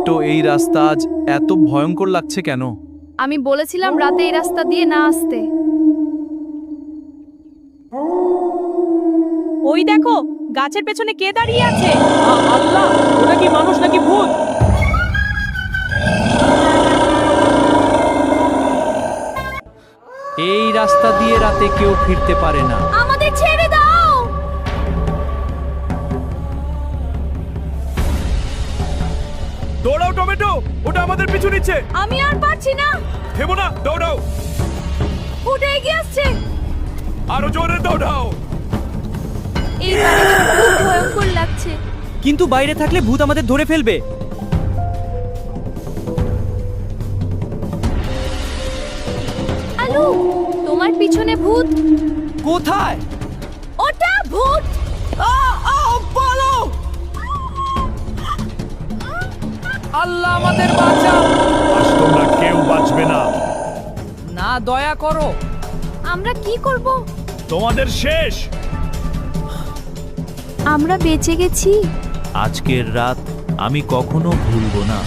Tomato, এই রাস্তা আজ এত ভয়ঙ্কর লাগছে কেন? আমি বলেছিলাম রাতে এই রাস্তা দিয়ে না আসতে। ওই দেখো, গাছের পেছনে কে দাঁড়িয়ে আছে? আল্লাহ, ওটা কি মানুষ নাকি ভূত? এই রাস্তা দিয়ে রাতে কেউ ফিরতে পারে না। আমাদের ছেড়ে দাও। দৌড়াও টমেটো, ওটা আমাদের পিছু নিচ্ছে। আমি আর পারছি না। থেমো না, দৌড়াও। উঠে এগিয়ে আসছে। আরো জোরে দৌড়াও। এই গাড়িটা খুব ভয়ঙ্কর লাগছে। কিন্তু বাইরে থাকলে ভূত আমাদের ধরে ফেলবে। আলু, তোমার পিছনে ভূত। কোথায়? ওটা ভূত। বলো, আল্লাহ আমাদের বাঁচাও। আজ তোমরা কেউ বাঁচবে না। না, দয়া করো। আমরা কি করব? তোমাদের শেষ। আমরা বেঁচে গেছি। আজকের রাত আমি কখনো ভুলবো না।